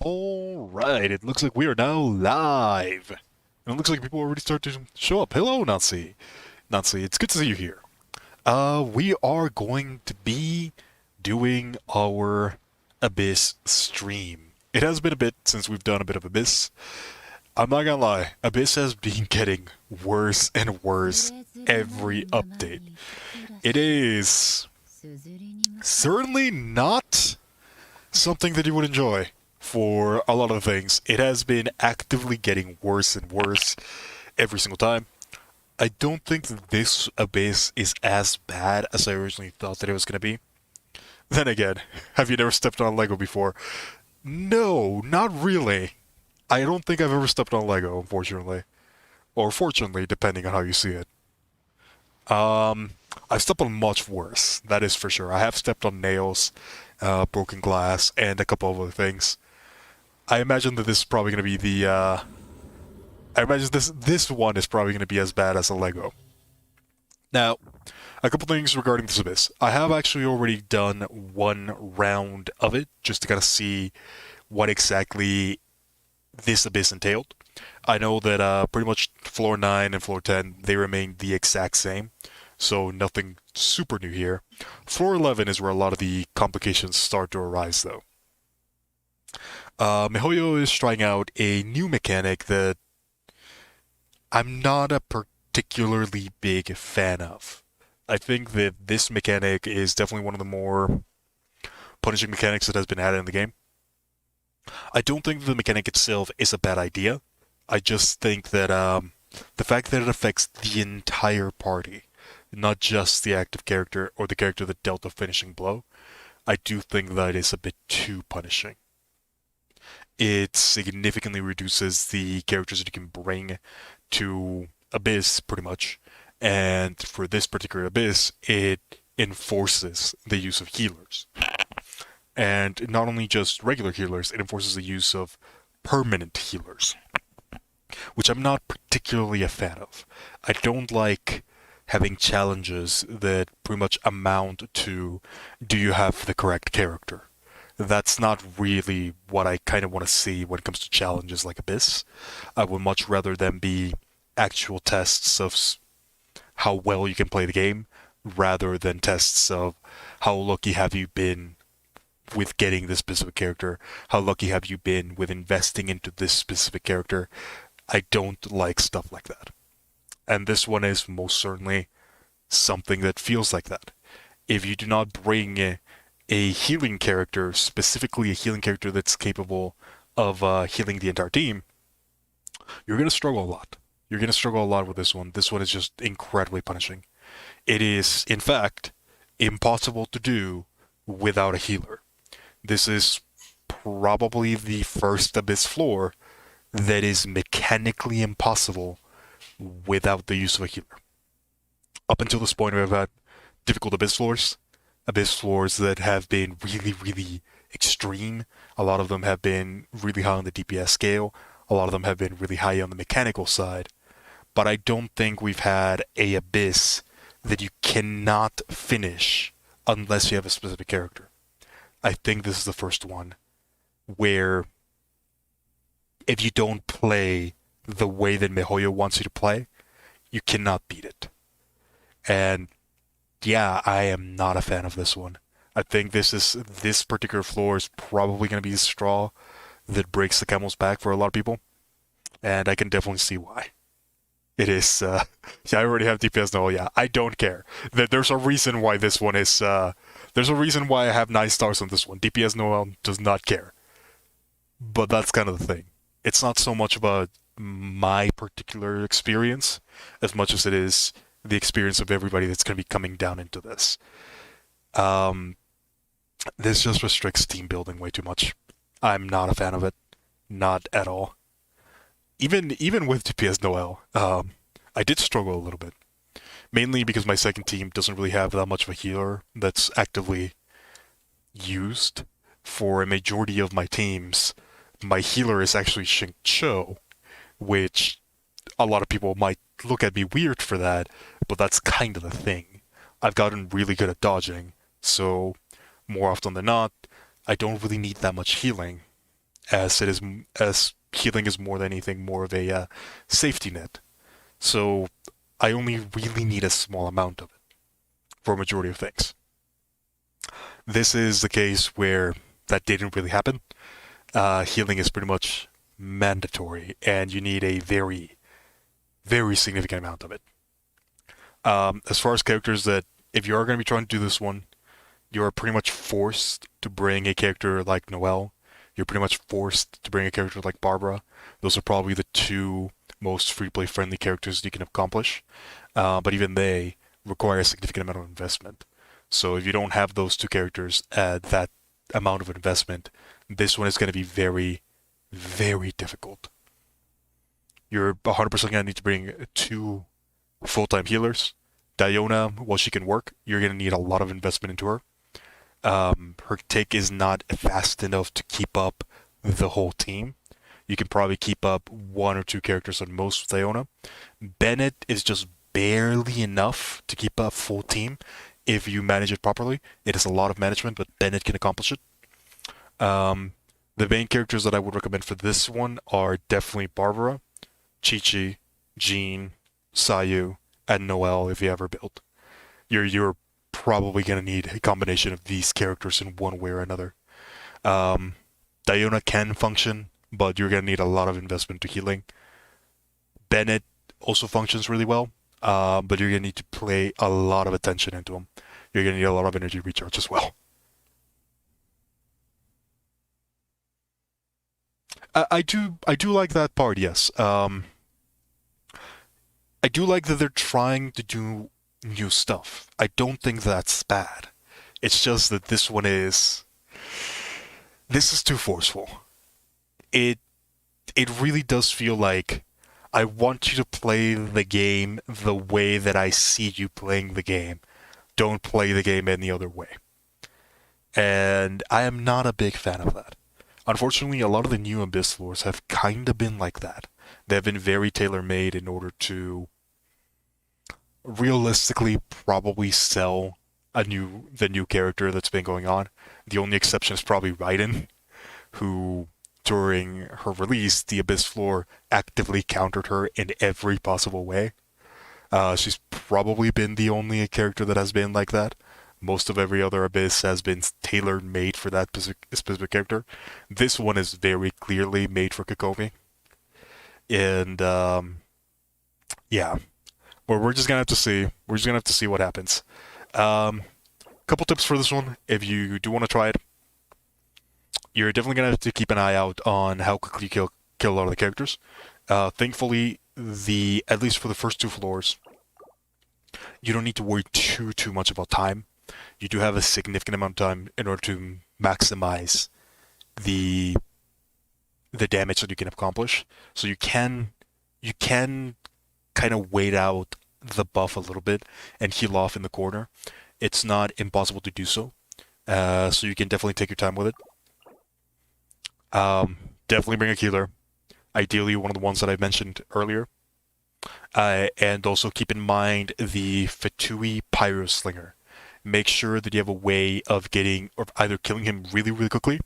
Alright, it looks like we are now live. And it looks like people already start to show up. Hello, Nancy. Nancy, it's good to see you here. We are going to be doing our Abyss stream. It has been a bit since we've done a bit of Abyss. I'm not gonna lie, Abyss has been getting worse and worse every update. It is certainly not something that you would enjoy for a lot of things. It has been actively getting worse and worse every single time. I don't think that this Abyss is as bad as I originally thought that it was going to be. Then again, have you never stepped on Lego before? No, not really. I don't think I've ever stepped on Lego, unfortunately. Or fortunately, depending on how you see it. I've stepped on much worse, that is for sure. I have stepped on nails, broken glass, and a couple of other things. I imagine that this is probably going to be I imagine this one is probably going to be as bad as a Lego. Now, a couple things regarding this Abyss. I have actually already done one round of it, just to kind of see what exactly this Abyss entailed. I know that pretty much floor 9 and floor 10, they remain the exact same, so nothing super new here. Floor 11 is where a lot of the complications start to arise, though. miHoYo is trying out a new mechanic that I'm not a particularly big fan of. I think that this mechanic is definitely one of the more punishing mechanics that has been added in the game. I don't think the mechanic itself is a bad idea. I just think that the fact that it affects the entire party, not just the active character or the character that dealt the finishing blow, I do think that is a bit too punishing. It significantly reduces the characters that you can bring to Abyss, pretty much. And for this particular Abyss, it enforces the use of healers. And not only just regular healers, it enforces the use of permanent healers, which I'm not particularly a fan of. I don't like having challenges that pretty much amount to, do you have the correct character? That's not really what I kind of want to see when it comes to challenges like Abyss. I would much rather them be actual tests of how well you can play the game, rather than tests of how lucky have you been with getting this specific character, how lucky have you been with investing into this specific character. I don't like stuff like that. And this one is most certainly something that feels like that. If you do not bring a healing character, specifically a healing character that's capable of healing the entire team, you're going to struggle a lot. You're going to struggle a lot with this one. This one is just incredibly punishing. It is, in fact, impossible to do without a healer. This is probably the first Abyss floor that is mechanically impossible without the use of a healer. Up until this point, we've had difficult Abyss floors that have been really, really extreme. A lot of them have been really high on the DPS scale. A lot of them have been really high on the mechanical side. But I don't think we've had a Abyss that you cannot finish unless you have a specific character. I think this is the first one where if you don't play the way that miHoYo wants you to play, you cannot beat it. And yeah, I am not a fan of this one. I think this particular floor is probably going to be the straw that breaks the camel's back for a lot of people, and I can definitely see why. It is, yeah, I already have DPS Noelle, yeah, I don't care. There's a reason why this one is, there's a reason why I have 9 stars on this one. DPS Noelle does not care. But that's kind of the thing. It's not so much about my particular experience, as much as it is the experience of everybody that's going to be coming down into this. This just restricts team building way too much. I'm not a fan of it. Not at all. Even with DPS Noelle, I did struggle a little bit. Mainly because my second team doesn't really have that much of a healer that's actively used. For a majority of my teams, my healer is actually Xingqiu, which a lot of people might look at me weird for that, but that's kind of the thing. I've gotten really good at dodging, so more often than not, I don't really need that much healing. as as healing is more than anything more of a safety net. So I only really need a small amount of it for a majority of things. This is the case where that didn't really happen. Healing is pretty much mandatory, and you need a very, very significant amount of it. As far as characters that, if you are going to be trying to do this one, you're pretty much forced to bring a character like Noelle. You're pretty much forced to bring a character like Barbara. Those are probably the two most free-play friendly characters you can accomplish. But even they require a significant amount of investment. So if you don't have those two characters at that amount of investment, this one is going to be very, very difficult. You're 100% going to need to bring two full-time healers. Diona, while she can work, you're going to need a lot of investment into her. Her take is not fast enough to keep up the whole team. You can probably keep up one or two characters on most with Diona. Bennett is just barely enough to keep a full team if you manage it properly. It is a lot of management, but Bennett can accomplish it. The main characters that I would recommend for this one are definitely Barbara, Chi-Chi, Jean, Sigh, and Noelle if you ever build. You're probably going to need a combination of these characters in one way or another. Diona can function, but you're going to need a lot of investment to healing. Bennett also functions really well, but you're going to need to play a lot of attention into him. You're going to need a lot of energy recharge as well. I do like that part, yes. I do like that they're trying to do new stuff. I don't think that's bad. It's just that this is too forceful. It really does feel like I want you to play the game the way that I see you playing the game. Don't play the game any other way. And I am not a big fan of that. Unfortunately, a lot of the new Abyss floors have kind of been like that. They've been very tailor-made in order to realistically probably sell the new character that's been going on. The only exception is probably Raiden, who during her release, the Abyss floor actively countered her in every possible way. She's probably been the only character that has been like that. Most of every other Abyss has been tailor-made for that specific character. This one is very clearly made for Kokomi. And, yeah. Well, we're just gonna have to see. We're just gonna have to see what happens. Couple tips for this one. If you do want to try it, you're definitely gonna have to keep an eye out on how quickly you kill a lot of the characters. Thankfully, at least for the first two floors, you don't need to worry too much about time. You do have a significant amount of time in order to maximize the damage that you can accomplish. So you can kind of wait out the buff a little bit and heal off in the corner. It's not impossible to do so. So you can definitely take your time with it. Definitely bring a healer. Ideally one of the ones that I mentioned earlier. And also keep in mind the Fatui Pyro Slinger. Make sure that you have a way of either killing him really, really quickly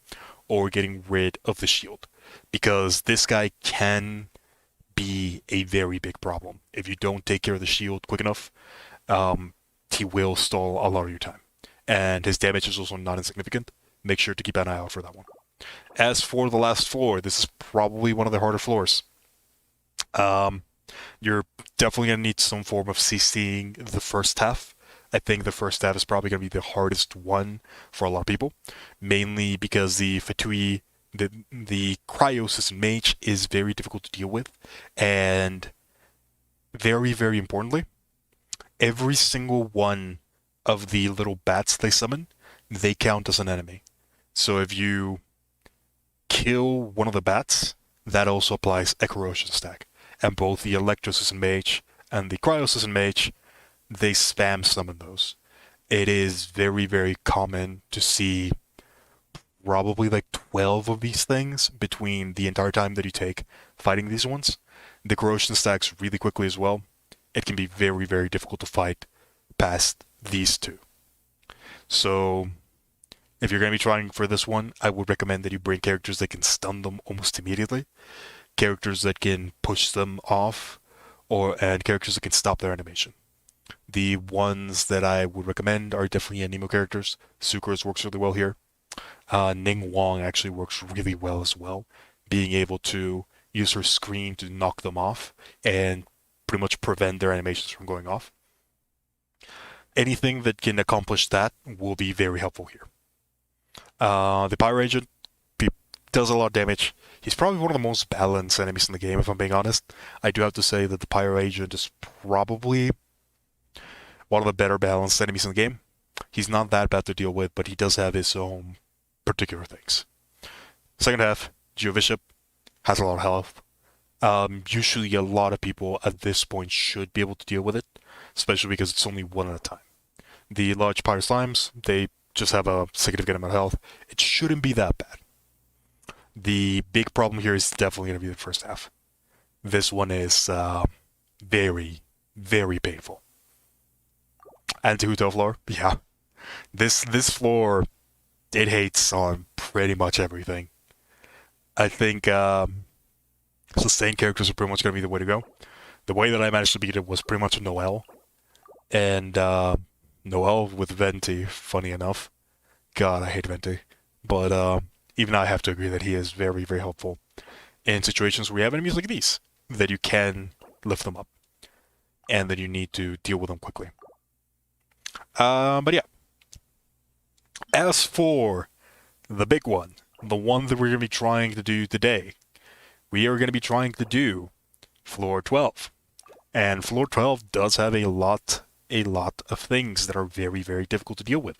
or getting rid of the shield. Because this guy can be a very big problem. If you don't take care of the shield quick enough, he will stall a lot of your time. And his damage is also not insignificant. Make sure to keep an eye out for that one. As for the last floor, this is probably one of the harder floors. You're definitely going to need some form of CCing the first half. I think the first half is probably going to be the hardest one for a lot of people, mainly because the Fatui, the cryosis mage is very difficult to deal with, and very, very importantly, every single one of the little bats they summon, they count as an enemy. So if you kill one of the bats, that also applies a corrosion stack. And both the Electrosis Mage and the Cryosis Mage, they spam summon those. It is very, very common to see probably like 12 of these things between the entire time that you take fighting these ones. The corrosion stacks really quickly as well. It can be very, very difficult to fight past these two. So If you're going to be trying for this one, I would recommend that you bring characters that can stun them almost immediately, characters that can push them off, and characters that can stop their animation. The ones that I would recommend are definitely Anemo characters. Sucrose works really well here. Ning Wong actually works really well as well, being able to use her screen to knock them off and pretty much prevent their animations from going off. Anything that can accomplish that will be very helpful here. The Pyro Agent does a lot of damage. He's probably one of the most balanced enemies in the game, if I'm being honest. I do have to say that the Pyro Agent is probably one of the better balanced enemies in the game. He's not that bad to deal with, but he does have his own particular things. Second half, Geobishop has a lot of health. Usually a lot of people at this point should be able to deal with it, especially because it's only one at a time. The large Pyro Slimes, they just have a significant amount of health. It shouldn't be that bad. The big problem here is definitely going to be the first half. This one is very, very painful. Anti-Hotel floor, yeah. This floor, it hates on pretty much everything. I think sustained characters are pretty much going to be the way to go. The way that I managed to beat it was pretty much Noelle. And Noelle with Venti, funny enough. God, I hate Venti. But even I have to agree that he is very, very helpful in situations where you have enemies like these, that you can lift them up, and that you need to deal with them quickly. But yeah. As for the big one, the one that we're going to be trying to do today, we are going to be trying to do floor 12. And floor 12 does have a lot of things that are very, very difficult to deal with.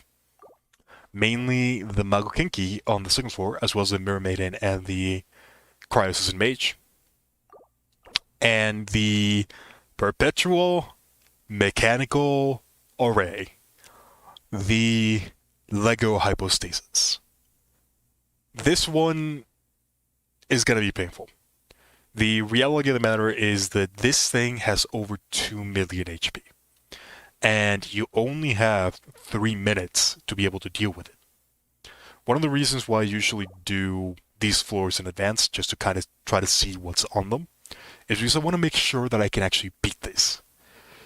Mainly the Magokinki on the second floor, as well as the Mirror Maiden and the Cryosis Mage. And the Perpetual Mechanical Array. The Lego Hypostasis. This one is going to be painful. The reality of the matter is that this thing has over 2 million HP. And you only have 3 minutes to be able to deal with it. One of the reasons why I usually do these floors in advance, just to kind of try to see what's on them, is because I want to make sure that I can actually beat this.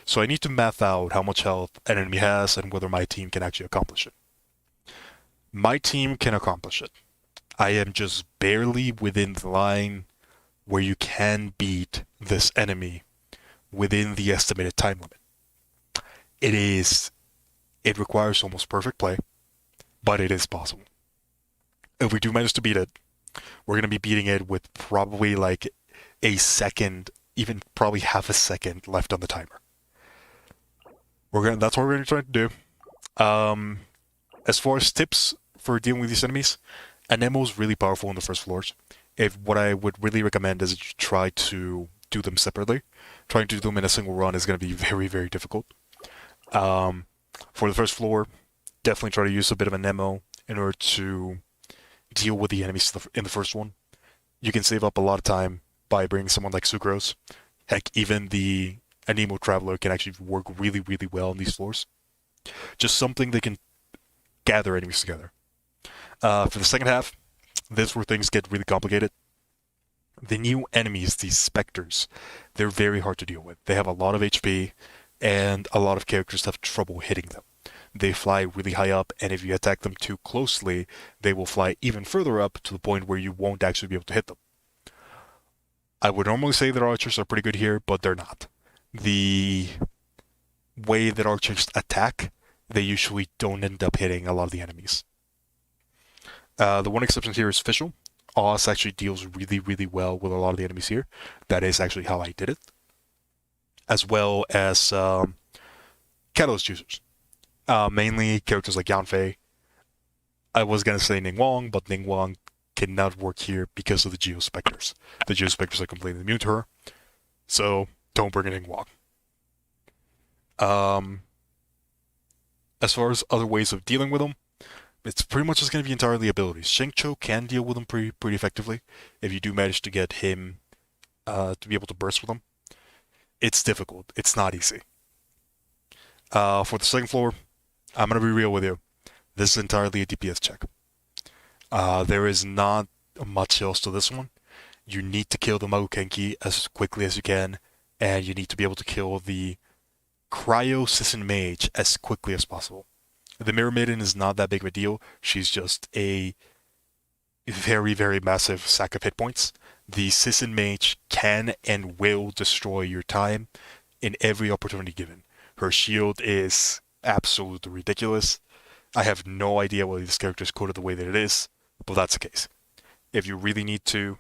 So I need to math out how much health an enemy has and whether my team can actually accomplish it. My team can accomplish it. I am just barely within the line where you can beat this enemy within the estimated time limit. It requires almost perfect play, but it is possible. If we do manage to beat it, we're going to be beating it with probably like a second, even probably half a second left on the timer. That's what we're going to try to do. As far as tips for dealing with these enemies, Anemo is really powerful in the first floors. What I would really recommend is that you try to do them separately. Trying to do them in a single run is going to be very, very difficult. For the first floor, definitely try to use a bit of Anemo in order to deal with the enemies in the first one. You can save up a lot of time by bringing someone like Sucrose. Heck, even the Anemo Traveler can actually work really, really well on these floors. Just something that can gather enemies together. For the second half, this is where things get really complicated. The new enemies, these specters, they're very hard to deal with. They have a lot of HP, and a lot of characters have trouble hitting them. They fly really high up, and if you attack them too closely, they will fly even further up to the point where you won't actually be able to hit them. I would normally say that archers are pretty good here, but they're not. The way that archers attack, they usually don't end up hitting a lot of the enemies. The one exception here is Fischl. Oz actually deals really, really well with a lot of the enemies here. That is actually how I did it. As well as catalyst users. Mainly characters like Yanfei. I was going to say Ning Wong, but Ning Wong cannot work here because of the Geospecters. The Geospecters are completely immune to her. So, don't bring in Ning Wong. As far as other ways of dealing with them, it's pretty much just going to be entirely abilities. Shengcho can deal with them pretty effectively if you do manage to get him to be able to burst with them. It's difficult. It's not easy. For the second floor, I'm going to be real with you. This is entirely a DPS check. There is not much else to this one. You need to kill the Magokenki as quickly as you can, and you need to be able to kill the Cryo Sisson Mage as quickly as possible. The Mirror Maiden is not that big of a deal. She's just a very, very massive sack of hit points. The Sisson Mage can and will destroy your time in every opportunity given. Her shield is absolutely ridiculous. I have no idea why this character is coded the way that it is, but that's the case. If you really need to,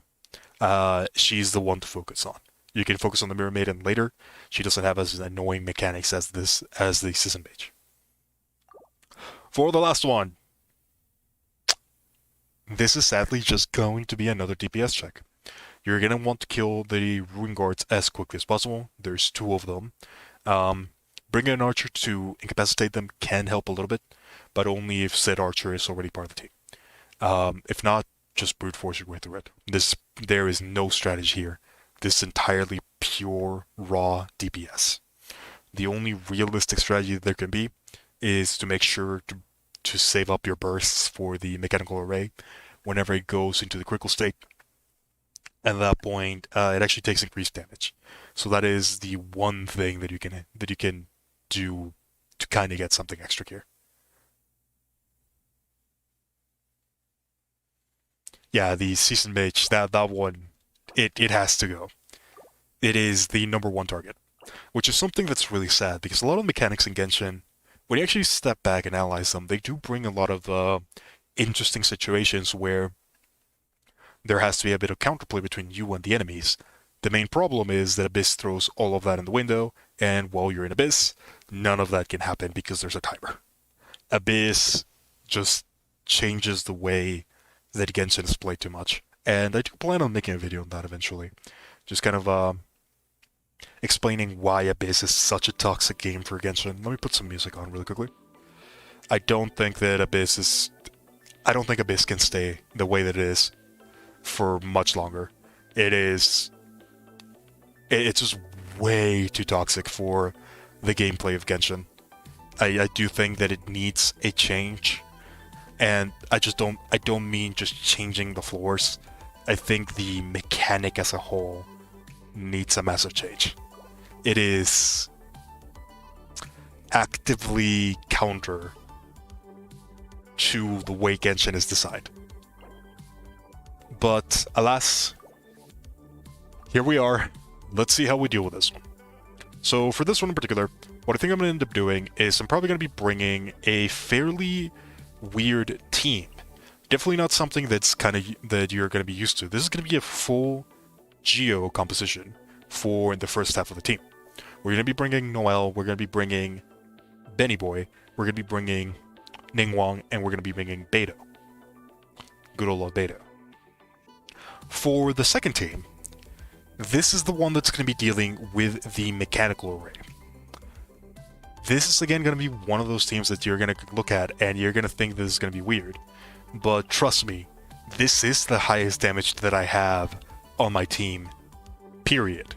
she's the one to focus on. You can focus on the Mirror Maiden later. She doesn't have as annoying mechanics as the Sisson Mage. For the last one, this is sadly just going to be another DPS check. You're going to want to kill the Ruin Guards as quickly as possible. There's 2 of them. Bringing an archer to incapacitate them can help a little bit, but only if said archer is already part of the team. If not, just brute force your way through it. There is no strategy here. This is entirely pure, raw DPS. The only realistic strategy that there can be is to make sure to save up your bursts for the mechanical array whenever it goes into the critical state. At that point, it actually takes increased damage. So that is the one thing that you can do to kind of get something extra here. Yeah, the Season Mage, that one, it has to go. It is the number 1 target, which is something that's really sad because a lot of mechanics in Genshin, when you actually step back and analyze them, they do bring a lot of interesting situations where there has to be a bit of counterplay between you and the enemies. The main problem is that Abyss throws all of that in the window, and while you're in Abyss, none of that can happen because there's a timer. Abyss just changes the way that Genshin is played too much. And I do plan on making a video on that eventually. Just kind of explaining why Abyss is such a toxic game for Genshin. Let me put some music on really quickly. I don't think Abyss can stay the way that it is for much longer. It's just way too toxic for the gameplay of Genshin. I do think that it needs a change, and I don't mean just changing the floors. I think the mechanic as a whole needs a massive change. It is actively counter to the way Genshin is designed. But alas, here we are. Let's see how we deal with this one. So for this one in particular, what I think I'm going to end up doing is I'm probably going to be bringing a fairly weird team. Definitely not something that you're going to be used to. This is going to be a full geo composition for the first half of the team. We're going to be bringing Noelle, we're going to be bringing Benny Boy, we're going to be bringing Ningguang, and we're going to be bringing Beidou. Good old Beidou. For the second team, this is the one that's going to be dealing with the mechanical array. This is again going to be one of those teams that you're going to look at and you're going to think this is going to be weird. But trust me, this is the highest damage that I have on my team, period.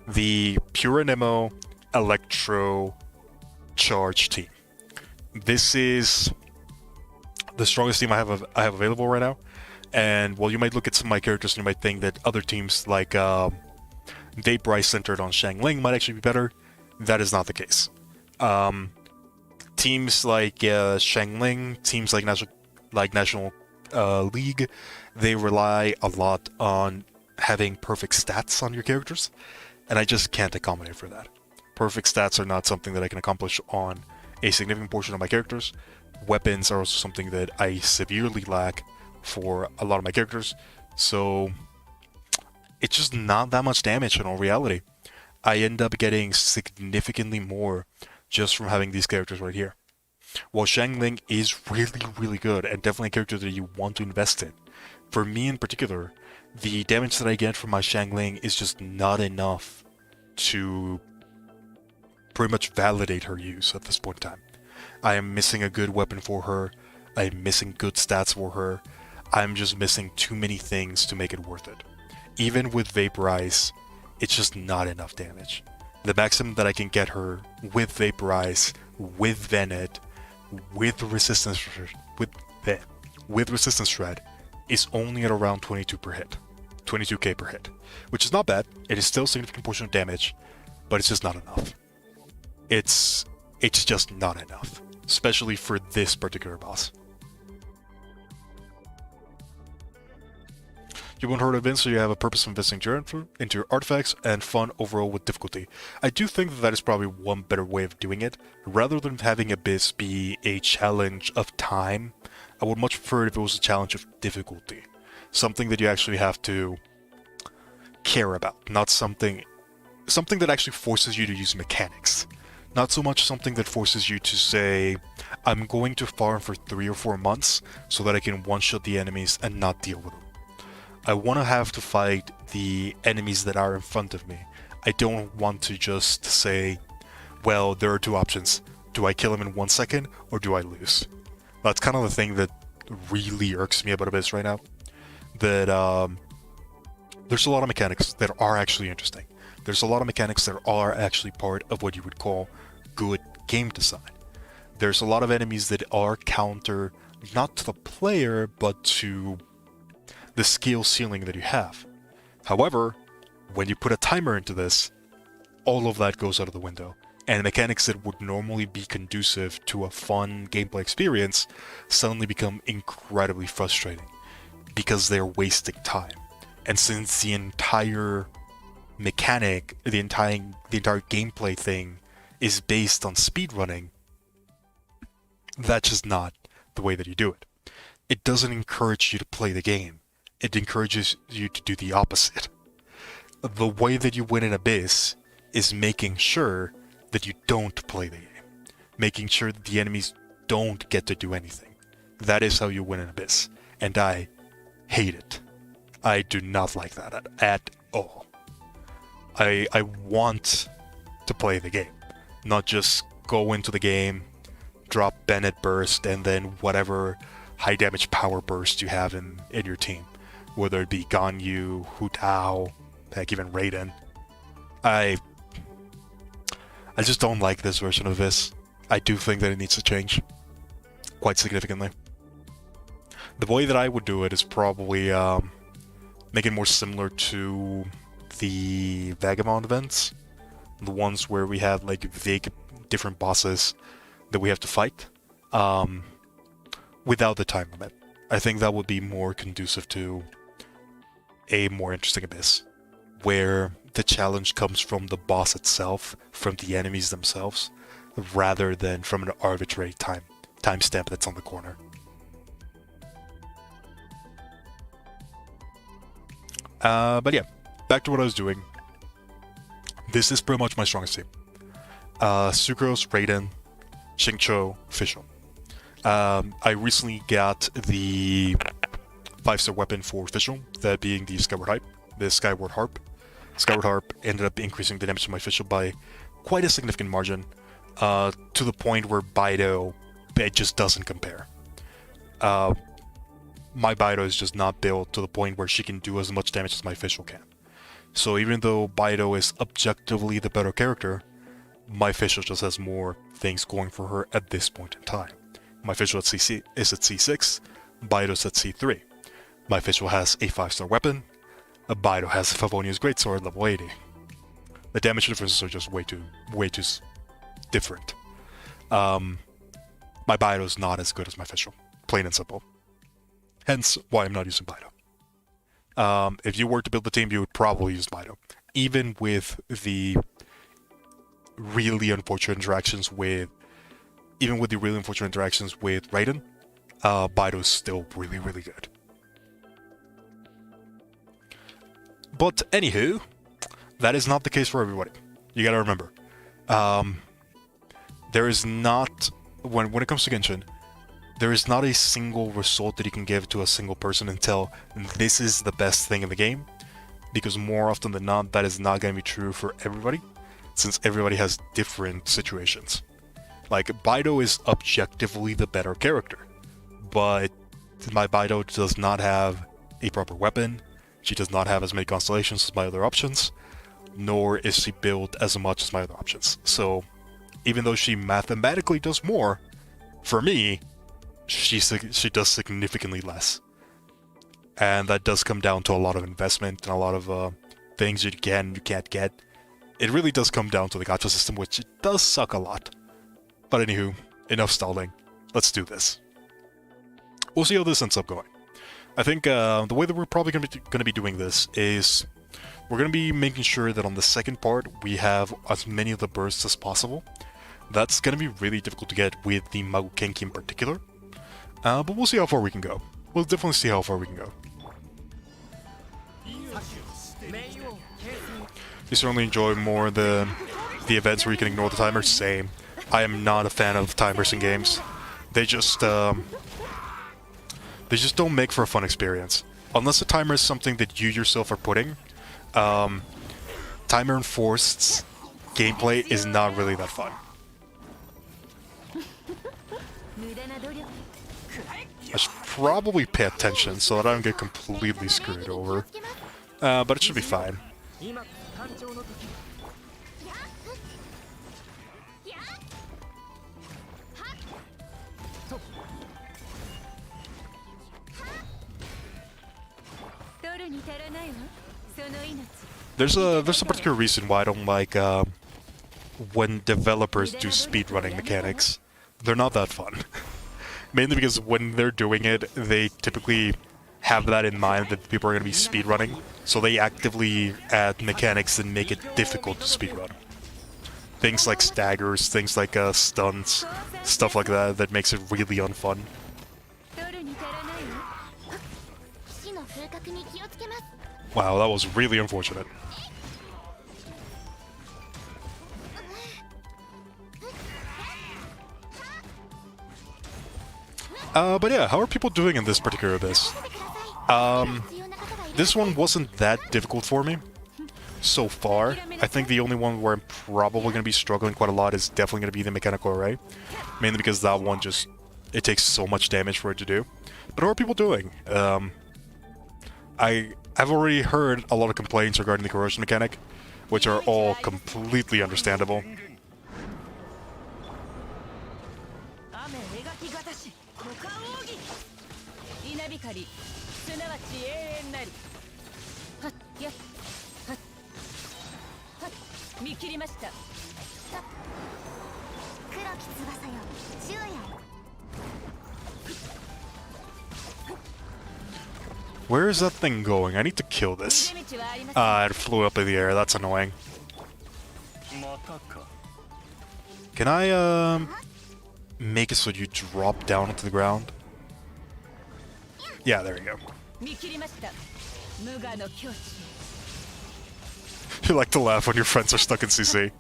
The Pure Anemo Electro Charge team. This is the strongest team I have available right now. And while you might look at some of my characters and you might think that other teams like Daybrise centered on Xiangling might actually be better, that is not the case. Teams like Xiangling, teams like National League, they rely a lot on having perfect stats on your characters, and I just can't accommodate for that. Perfect stats are not something that I can accomplish on a significant portion of my characters. Weapons are also something that I severely lack for a lot of my characters, so it's just not that much damage in all reality. I end up getting significantly more just from having these characters right here. While Xiangling is really, really good and definitely a character that you want to invest in, for me in particular, the damage that I get from my Xiangling is just not enough to pretty much validate her use at this point in time. I am missing a good weapon for her, I am missing good stats for her, I'm just missing too many things to make it worth it. Even with Vaporize, it's just not enough damage. The maximum that I can get her with Vaporize, with Venet, with with the with resistance shred is only at around 22 per hit, 22k per hit, which is not bad. It is still a significant portion of damage, but it's just not enough. It's just not enough, especially for this particular boss. You won't hurt events, so you have a purpose of investing into your artifacts and fun overall with difficulty. I do think that is probably one better way of doing it. Rather than having Abyss be a challenge of time, I would much prefer if it was a challenge of difficulty. Something that you actually have to care about, not something that actually forces you to use mechanics. Not so much something that forces you to say, I'm going to farm for 3 or 4 months so that I can one-shot the enemies and not deal with them. I want to have to fight the enemies that are in front of me. I don't want to just say, well, there are 2 options. Do I kill him in 1 second, or do I lose? That's kind of the thing that really irks me about Abyss right now. That there's a lot of mechanics that are actually interesting. There's a lot of mechanics that are actually part of what you would call good game design. There's a lot of enemies that are counter, not to the player, but to the skill ceiling that you have. However, when you put a timer into this, all of that goes out of the window, and mechanics that would normally be conducive to a fun gameplay experience suddenly become incredibly frustrating because they're wasting time. And since the entire mechanic, the entire gameplay thing is based on speedrunning, that's just not the way that you do it. It doesn't encourage you to play the game. It encourages you to do the opposite. The way that you win in Abyss is making sure that you don't play the game. Making sure that the enemies don't get to do anything. That is how you win in Abyss. And I hate it. I do not like that at all. I want to play the game. Not just go into the game, drop Bennett Burst, and then whatever high damage power burst you have in your team. Whether it be Ganyu, Hu Tao, heck, even Raiden. I just don't like this version of this. I do think that it needs to change quite significantly. The way that I would do it is probably make it more similar to the Vagabond events. The ones where we have like vague different bosses that we have to fight without the time limit. I think that would be more conducive to a more interesting Abyss, where the challenge comes from the boss itself, from the enemies themselves, rather than from an arbitrary timestamp that's on the corner. But yeah, back to what I was doing. This is pretty much my strongest team. Sucrose, Raiden, Xingqiu, Fischl. I recently got the 5-star weapon for Fischl, that being the Skyward Harp. Skyward Harp ended up increasing the damage to my Fischl by quite a significant margin, to the point where Baido, it just doesn't compare. My Baido is just not built to the point where she can do as much damage as my Fischl can. So even though Baido is objectively the better character, my Fischl just has more things going for her at this point in time. My Fischl is at C6, Baido's at C3. My Fischl has a 5-star weapon, Baido has Favonia's Greatsword level 80. The damage differences are just way too different. My Baido is not as good as my Fischl, plain and simple. Hence why I'm not using Baido. If you were to build the team, you would probably use Baido. Even with the really unfortunate interactions with Raiden, Baido is still really, really good. But anywho, that is not the case for everybody. You gotta remember, there is not, when it comes to Genshin, there is not a single result that you can give to a single person and tell this is the best thing in the game, because more often than not, that is not going to be true for everybody, since everybody has different situations. Like, Baido is objectively the better character, but my Baido does not have a proper weapon, she does not have as many constellations as my other options, nor is she built as much as my other options. So, even though she mathematically does more, for me, she does significantly less. And that does come down to a lot of investment and a lot of things you can and you can't get. It really does come down to the gacha system, which it does suck a lot. But anywho, enough stalling. Let's do this. We'll see how this ends up going. I think the way that we're probably going to be doing this is we're going to be making sure that on the second part we have as many of the bursts as possible. That's going to be really difficult to get with the Magukenki in particular. But we'll see how far we can go. We'll definitely see how far we can go. You certainly enjoy more the events where you can ignore the timer. Same. I am not a fan of timers in games. They just don't make for a fun experience. Unless the timer is something that you yourself are putting, timer enforced gameplay is not really that fun. I should probably pay attention so that I don't get completely screwed over. But it should be fine. There's a particular reason why I don't like when developers do speedrunning mechanics. They're not that fun. Mainly because when they're doing it, they typically have that in mind that people are going to be speedrunning, so they actively add mechanics that make it difficult to speedrun. Things like staggers, things like stunts, stuff like that, that makes it really unfun. Wow, that was really unfortunate. But yeah, how are people doing in this particular abyss? This one wasn't that difficult for me so far. I think the only one where I'm probably going to be struggling quite a lot is definitely going to be the mechanical array. Mainly because that one just, it takes so much damage for it to do. But how are people doing? I've already heard a lot of complaints regarding the corrosion mechanic, which are all completely understandable. Where is that thing going? I need to kill this. It flew up in the air. That's annoying. Can I, make it so you drop down onto the ground? Yeah, there you go. You like to laugh when your friends are stuck in CC.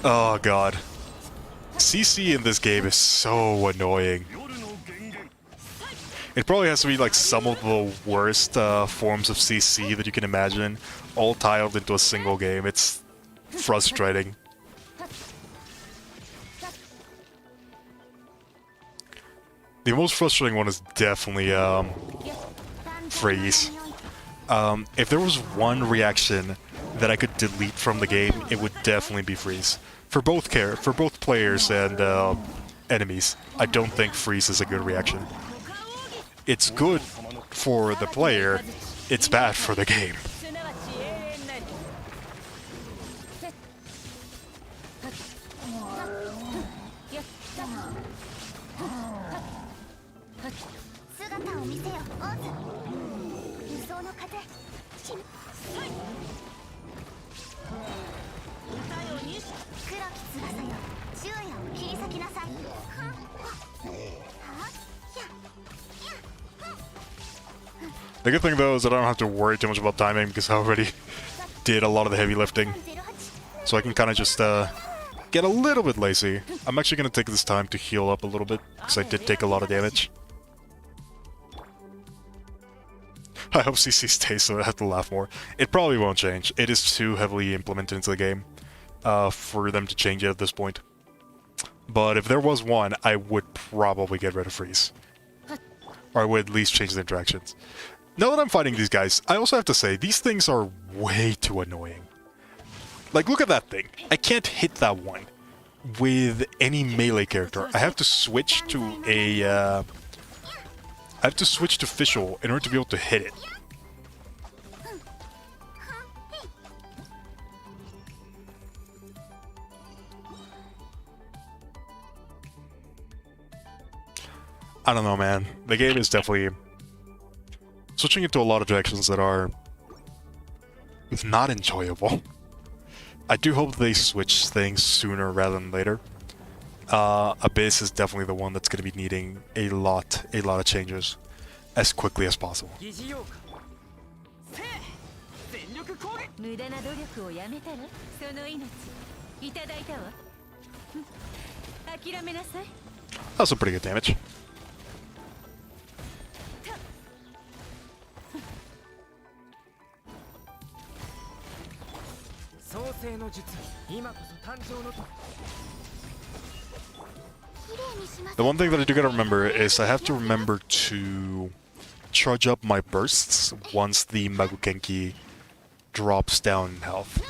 Oh god. CC in this game is so annoying. It probably has to be like some of the worst forms of CC that you can imagine, all tiled into a single game. It's frustrating. The most frustrating one is definitely freeze. If there was one reaction that I could delete from the game, it would definitely be freeze. For both players and enemies, I don't think freeze is a good reaction. It's good for the player, it's bad for the game. The good thing though is that I don't have to worry too much about timing because I already did a lot of the heavy lifting. So I can kind of just get a little bit lazy. I'm actually going to take this time to heal up a little bit because I did take a lot of damage. I hope CC stays so I have to laugh more. It probably won't change. It is too heavily implemented into the game for them to change it at this point. But if there was one, I would probably get rid of freeze. Or I would at least change the interactions. Now that I'm fighting these guys, I also have to say, these things are way too annoying. Like, look at that thing. I can't hit that one. with any melee character, I have to switch to a I have to switch to visual in order to be able to hit it. I don't know, man. The game is definitely switching into a lot of directions that are not enjoyable. I do hope they switch things sooner rather than later. Abyss is definitely the one that's going to be needing a lot of changes as quickly as possible. That's some pretty good damage. The one thing that I do gotta remember is I have to remember to charge up my bursts once the Magukenki drops down in health.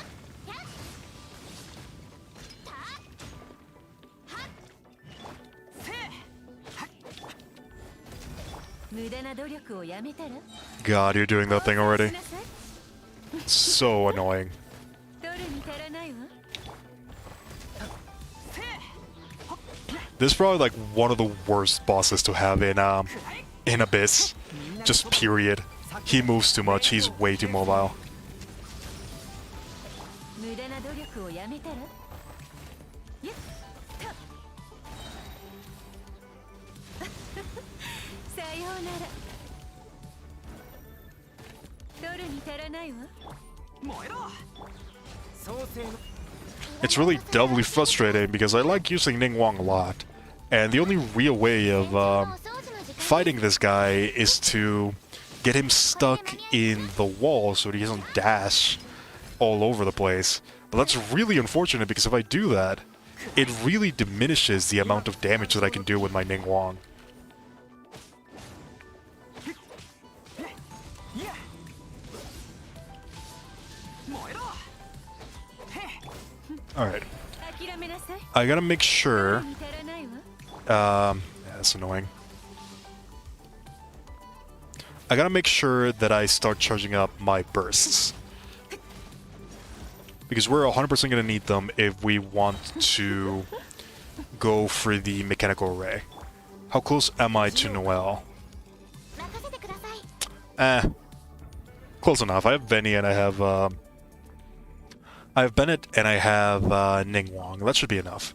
God, you're doing that thing already. So annoying. This is probably like one of the worst bosses to have in Abyss. Just period. He moves too much, he's way too mobile. It's really doubly frustrating because I like using Ningguang a lot, and the only real way of fighting this guy is to get him stuck in the wall so that he doesn't dash all over the place. But that's really unfortunate because if I do that, it really diminishes the amount of damage that I can do with my Ningguang. Alright. I gotta make sure... yeah, that's annoying. I gotta make sure that I start charging up my bursts. Because we're 100% gonna need them if we want to go for the mechanical array. How close am I to Noelle? Close enough. I have Benny and I have Bennett and I have Ningguang. That should be enough.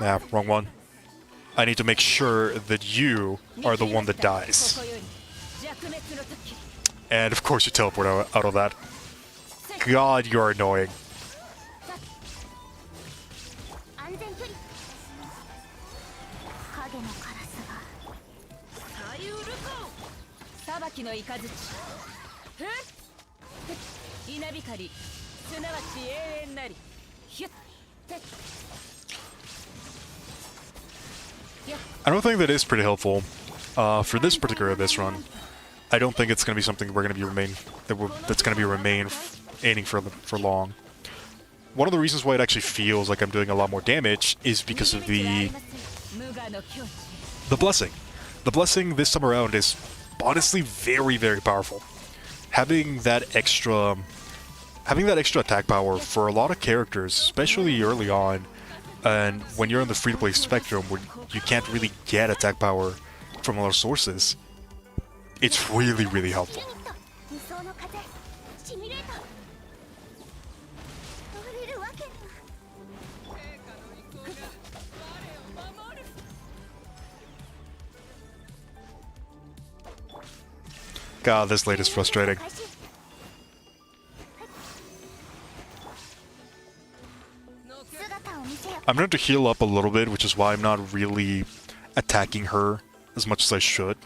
Nah, wrong one. I need to make sure that you are the one that dies. And of course you teleport out of that. God, you're annoying. I don't think that is pretty helpful for this particular Abyss run. I don't think it's going to be something we're going to be that's going to be remaining for long. One of the reasons why it actually feels like I'm doing a lot more damage is because of the blessing. The blessing this time around is honestly very, very powerful. Having that extra attack power for a lot of characters, especially early on, and when you're in the free-to-play spectrum where you can't really get attack power from other sources, it's really, really helpful. God, this late is frustrating. I'm going to heal up a little bit, which is why I'm not really attacking her as much as I should.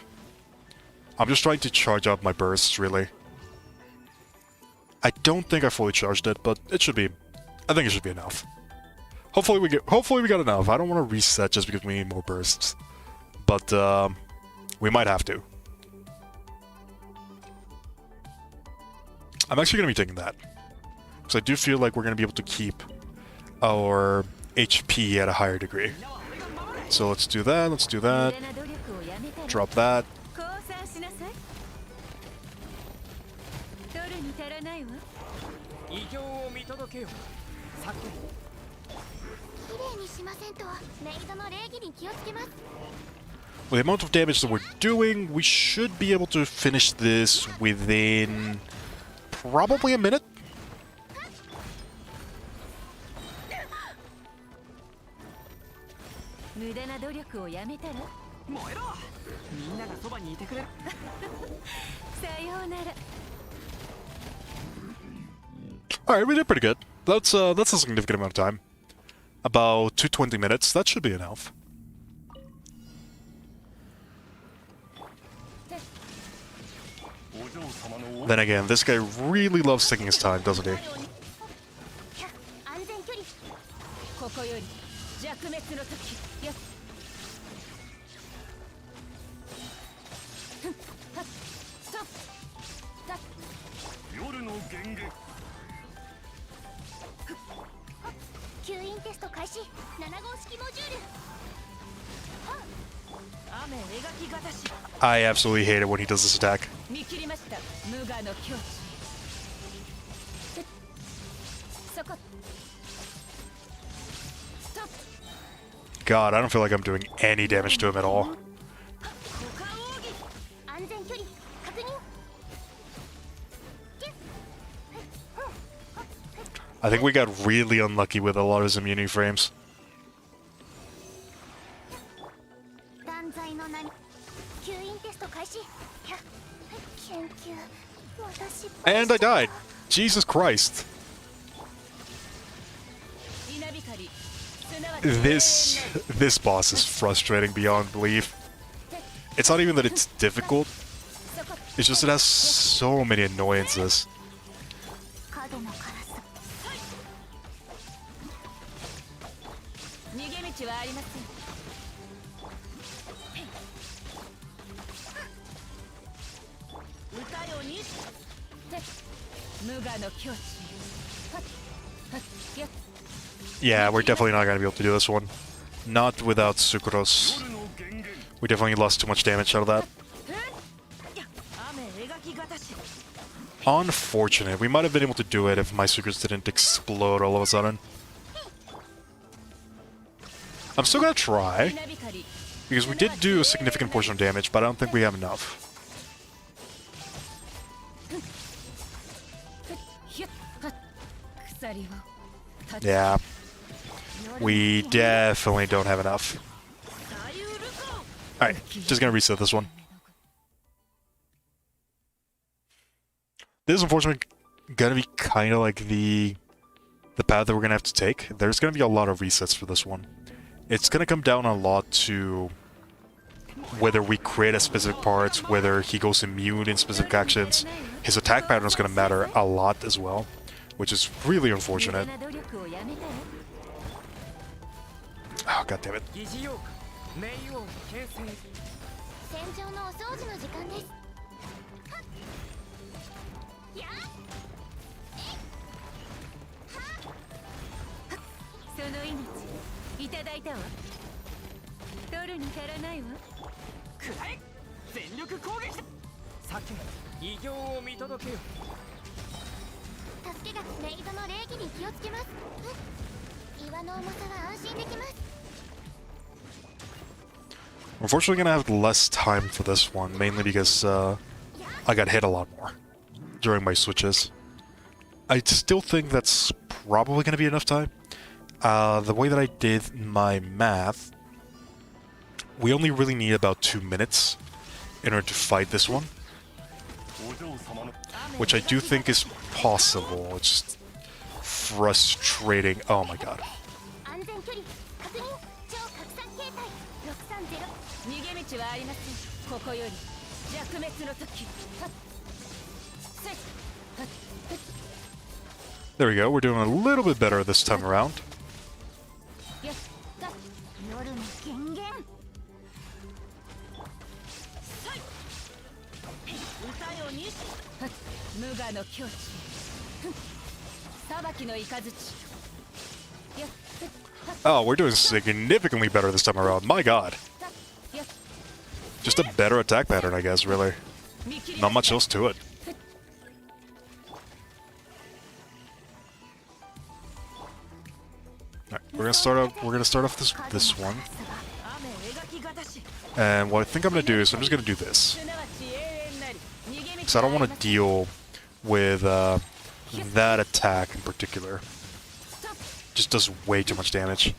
I'm just trying to charge up my bursts, really. I don't think I fully charged it, but it should be... I think it should be enough. Hopefully we got enough. I don't want to reset just because we need more bursts. But, we might have to. I'm actually going to be taking that. Because I do feel like we're going to be able to keep our HP at a higher degree. So let's do that, let's do that. Drop that. With the amount of damage that we're doing, we should be able to finish this within probably a minute. Alright, we did pretty good. That's a significant amount of time. About 220 minutes, that should be enough. Then again, this guy really loves taking his time, doesn't he? I absolutely hate it when he does this attack. God, I don't feel like I'm doing any damage to him at all. I think we got really unlucky with a lot of his immunity frames. And I died! Jesus Christ! This boss is frustrating beyond belief. It's not even that it's difficult, it's just it has so many annoyances. Yeah, we're definitely not going to be able to do this one. Not without Sucros. We definitely lost too much damage out of that. Unfortunate. We might have been able to do it if my Sucros didn't explode all of a sudden. I'm still going to try, because we did do a significant portion of damage, but I don't think we have enough. Yeah. We definitely don't have enough. Alright, just gonna reset this one. This is unfortunately gonna be kind of like the path that we're gonna have to take. There's gonna be a lot of resets for this one. It's gonna come down a lot to whether we create a specific part, whether he goes immune in specific actions. His attack pattern is gonna matter a lot as well, which is really unfortunate. Oh, god damn it. Unfortunately, gonna have less time for this one, mainly because I got hit a lot more during my switches. I still think that's probably gonna be enough time. The way that I did my math, we only really need about 2 minutes in order to fight this one, which I do think is possible. It's just frustrating. Oh my god. There we go, we're doing a little bit better this time around. Oh, we're doing significantly better this time around. My god. Just a better attack pattern, I guess, really. Not much else to it. Alright, we're gonna start off this one. And what I think I'm gonna do is I'm just gonna do this. Because I don't want to deal with that attack in particular. Just does way too much damage.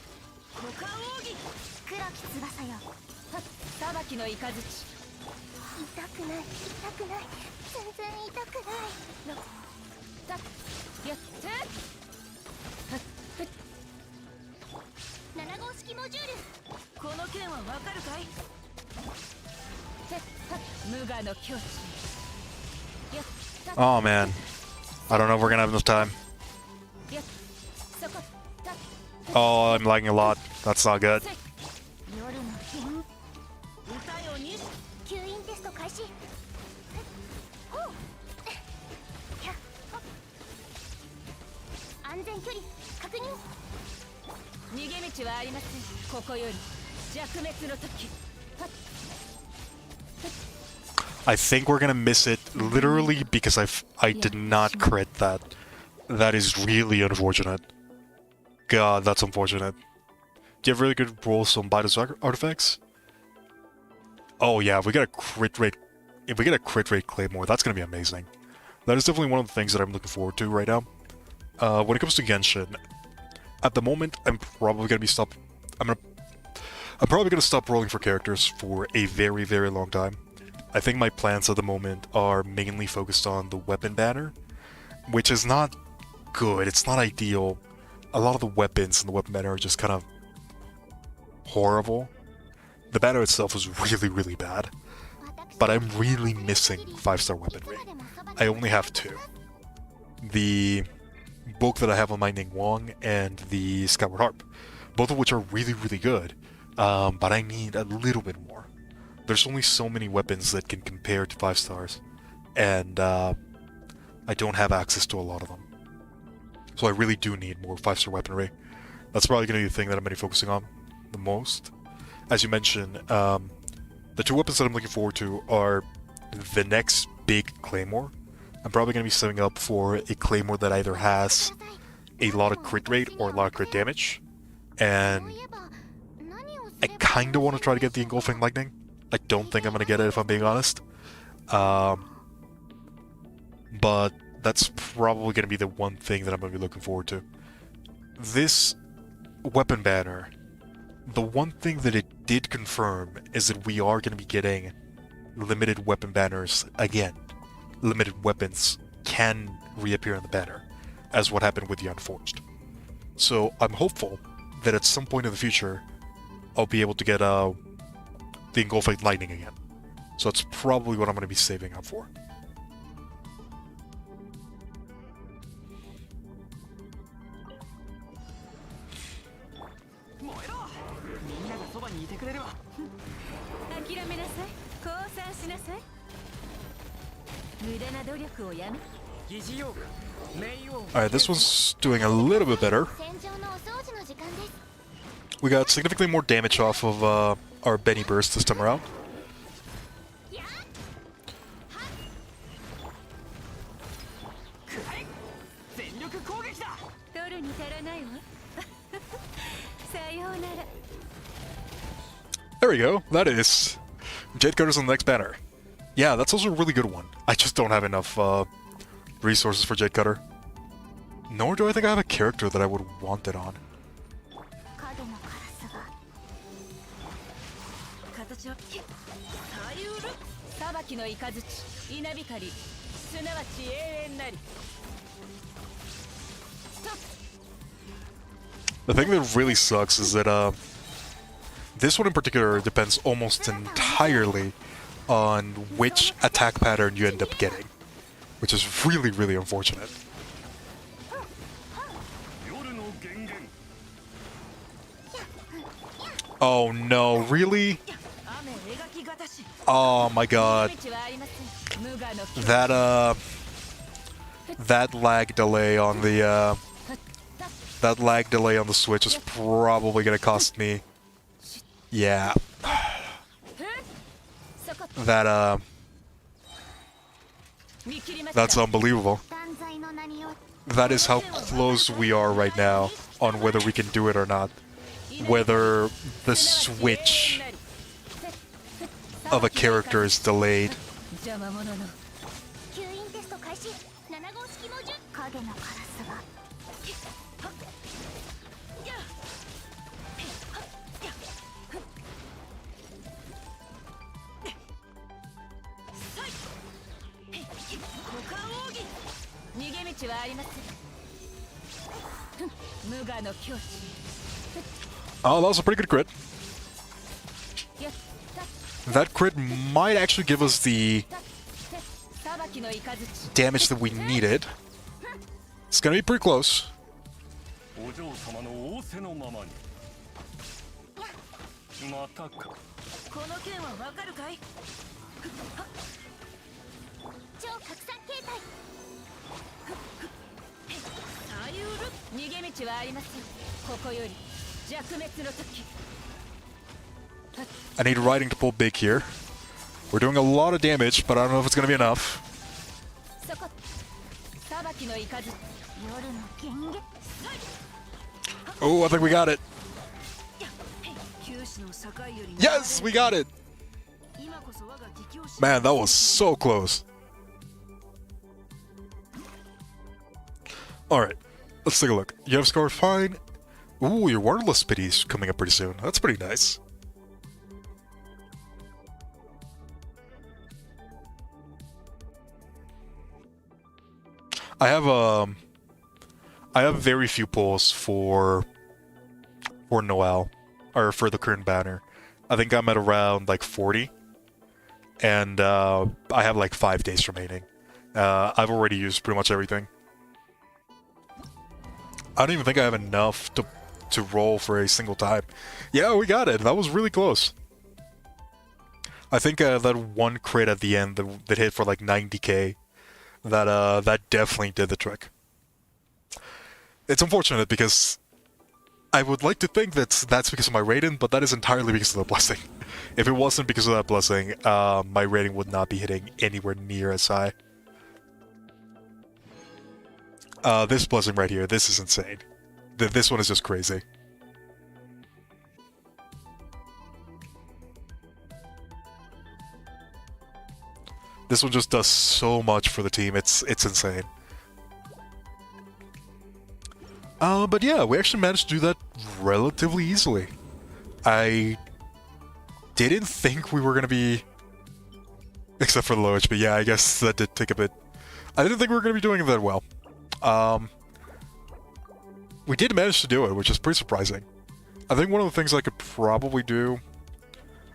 Oh man, I don't know if we're gonna have enough time. Oh, I'm lagging a lot. That's not good. I think we're gonna miss it literally because I did not crit that. That is really unfortunate. God, that's unfortunate. Do you have really good rolls on Bidus artifacts? Oh yeah, if we get a crit rate, Claymore, that's gonna be amazing. That is definitely one of the things that I'm looking forward to right now. When it comes to Genshin, at the moment, I'm probably gonna stop rolling for characters for a very, very long time. I think my plans at the moment are mainly focused on the weapon banner, which is not good. It's not ideal. A lot of the weapons in the weapon banner are just kind of horrible. The banner itself was really, really bad, but I'm really missing 5-star weaponry. I only have 2. The book that I have on my Ningguang and the Skyward Harp, both of which are really, really good, but I need a little bit more. There's only so many weapons that can compare to 5 stars, and I don't have access to a lot of them. So I really do need more 5-star weaponry. That's probably going to be the thing that I'm going to be focusing on the most. As you mentioned, the 2 weapons that I'm looking forward to are the next big Claymore. I'm probably going to be setting up for a Claymore that either has a lot of crit rate or a lot of crit damage. And I kind of want to try to get the Engulfing Lightning. I don't think I'm going to get it if I'm being honest. But that's probably going to be the one thing that I'm going to be looking forward to. This weapon banner, the one thing that it did confirm is that we are going to be getting limited weapon banners again. Limited weapons can reappear in the banner, as what happened with the Unforged. So I'm hopeful that at some point in the future, I'll be able to get the Engulfing Lightning again. So that's probably what I'm going to be saving up for. Alright, this one's doing a little bit better. We got significantly more damage off of our Benny Burst this time around. There we go, that is Jade Cutter's on the next banner. Yeah, that's also a really good one. I just don't have enough resources for Jade Cutter. Nor do I think I have a character that I would want it on. The thing that really sucks is that this one in particular depends almost entirely on which attack pattern you end up getting, which is really, really unfortunate. Oh no, really? Oh my god. That lag delay on the That lag delay on the Switch is probably gonna cost me. Yeah. That, that's unbelievable. That is how close we are right now on whether we can do it or not. Whether the switch of a character is delayed. Oh, that was a pretty good crit. That crit might actually give us the damage that we needed. It's gonna be pretty close. I need riding to pull big here. We're doing a lot of damage, but I don't know if it's gonna be enough. Oh, I think we got it. Yes, we got it! Man, that was so close. Alright, let's take a look. You have scored fine. Ooh, your wireless pity's coming up pretty soon. That's pretty nice. I have very few pulls for Noelle, or for the current banner. I think I'm at around like 40, and I have like 5 days remaining. I've already used pretty much everything. I don't even think I have enough to roll for a single time. Yeah, we got it. That was really close. I think that one crit at the end that hit for like 90k, that definitely did the trick. It's unfortunate because I would like to think that's because of my rating, but that is entirely because of the blessing. If it wasn't because of that blessing, my rating would not be hitting anywhere near as high. This blessing right here, this is insane. This one is just crazy. This one just does so much for the team, it's insane. But yeah, we actually managed to do that relatively easily. I didn't think we were gonna be... Except for the low HP, yeah, I guess that did take a bit. I didn't think we were gonna be doing it that well. We did manage to do it, which is pretty surprising. I think one of the things I could probably do...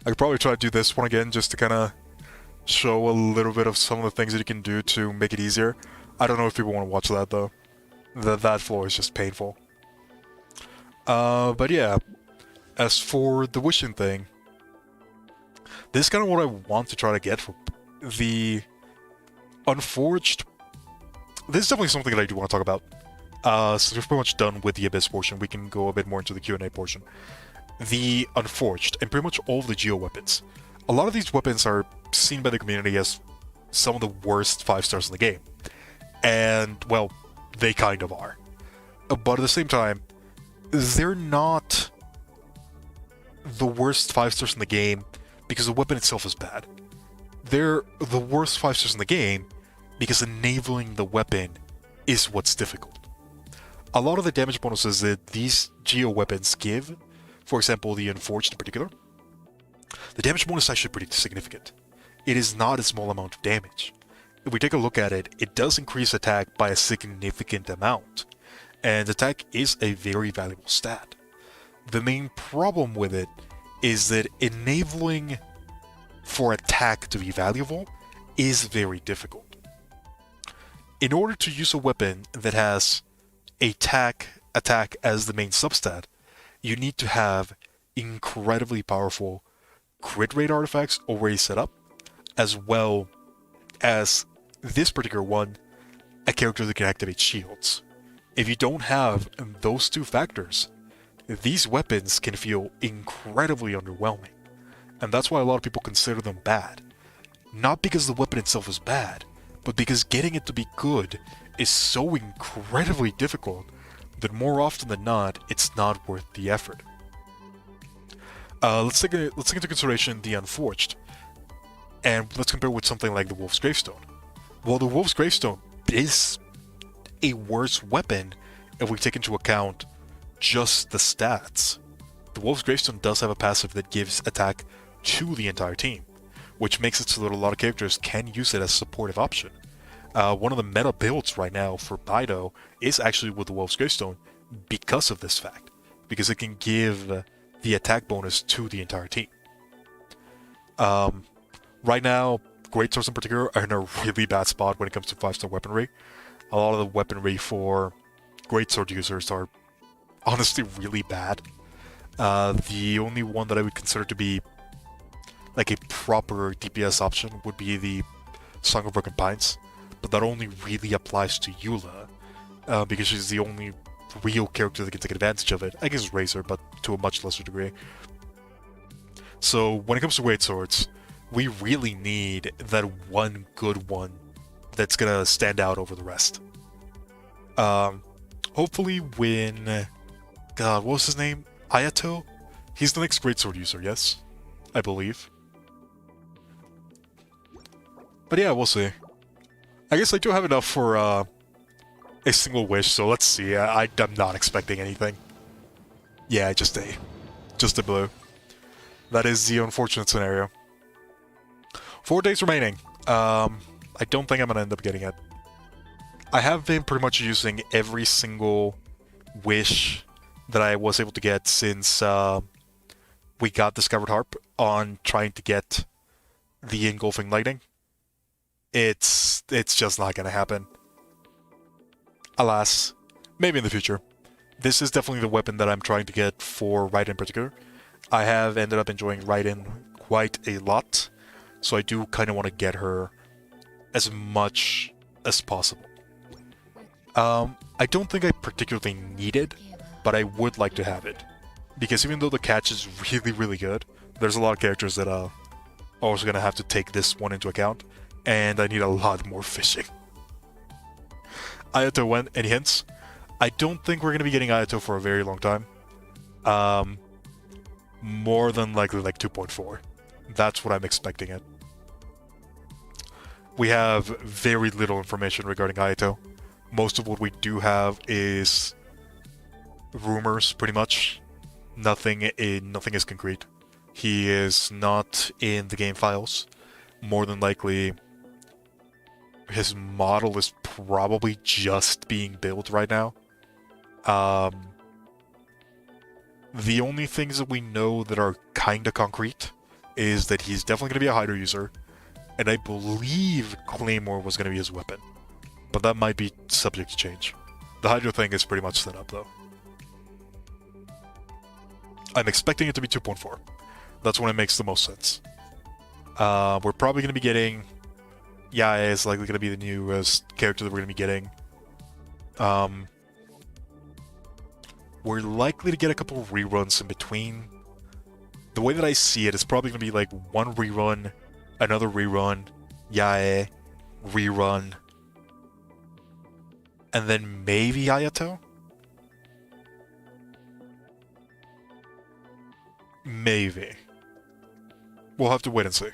I could probably try to do this one again, just to kind of show a little bit of some of the things that you can do to make it easier. I don't know if people want to watch that, though. That floor is just painful. But yeah, as for the wishing thing, this is kind of what I want to try to get for the Unforged. This is definitely something that I do want to talk about. So we're pretty much done with the Abyss portion. We can go a bit more into the Q&A portion. The Unforged, and pretty much all of the Geo weapons. A lot of these weapons are seen by the community as some of the worst 5-stars in the game. And, well, they kind of are. But at the same time, they're not the worst 5-stars in the game because the weapon itself is bad. They're the worst 5-stars in the game because enabling the weapon is what's difficult. A lot of the damage bonuses that these Geo weapons give, for example the Unforged in particular, the damage bonus is actually pretty significant. It is not a small amount of damage. If we take a look at it, it does increase attack by a significant amount, and attack is a very valuable stat. The main problem with it is that enabling for attack to be valuable is very difficult. In order to use a weapon that has attack as the main substat, you need to have incredibly powerful crit rate artifacts already set up, as well as this particular one, a character that can activate shields. If you don't have those two factors, these weapons can feel incredibly underwhelming. And that's why a lot of people consider them bad. Not because the weapon itself is bad, but because getting it to be good is so incredibly difficult that more often than not, it's not worth the effort. Let's take into consideration the Unforged, and let's compare with something like the Wolf's Gravestone. Well, the Wolf's Gravestone is a worse weapon if we take into account just the stats. The Wolf's Gravestone does have a passive that gives attack to the entire team, which makes it so that a lot of characters can use it as a supportive option. One of the meta builds right now for Bido is actually with the Wolf's Gravestone because of this fact, because it can give the attack bonus to the entire team. Right now, Greatswords in particular are in a really bad spot when it comes to 5-star weaponry. A lot of the weaponry for Greatsword users are honestly really bad. The only one that I would consider to be like a proper DPS option would be the Song of Broken Pines, but that only really applies to Eula, because she's the only real character that can take advantage of it. I guess Razor, but to a much lesser degree. So when it comes to Greatswords, we really need that one good one that's gonna stand out over the rest. Hopefully when... God, what was his name? Ayato? He's the next Greatsword user, yes? I believe. But yeah, we'll see. I guess I do have enough for a single wish, so let's see. I'm not expecting anything. Yeah, just a blue. That is the unfortunate scenario. 4 days remaining. I don't think I'm gonna end up getting it. I have been pretty much using every single wish that I was able to get since we got Discovered Harp on trying to get the Engulfing Lightning. It's just not gonna happen. Alas, maybe in the future. This is definitely the weapon that I'm trying to get for Raiden in particular. I have ended up enjoying Raiden quite a lot, so I do kind of want to get her as much as possible. I don't think I particularly need it, but I would like to have it. Because even though the catch is really, really good, there's a lot of characters that are also going to have to take this one into account, and I need a lot more fishing. Ayato went, any hints? I don't think we're going to be getting Ayato for a very long time. More than likely like 2.4. That's what I'm expecting it. We have very little information regarding Ayato. Most of what we do have is rumors, pretty much. Nothing is concrete. He is not in the game files. More than likely, his model is probably just being built right now. The only things that we know that are kinda concrete is that he's definitely going to be a Hydra user, and I believe Claymore was going to be his weapon. But that might be subject to change. The Hydra thing is pretty much set up, though. I'm expecting it to be 2.4. That's when it makes the most sense. We're probably going to be getting... Yae is likely going to be the newest character that we're going to be getting. We're likely to get a couple of reruns in between. The way that I see it is probably going to be like one rerun, another rerun, Yae, rerun, and then maybe Ayato? Maybe. We'll have to wait and see.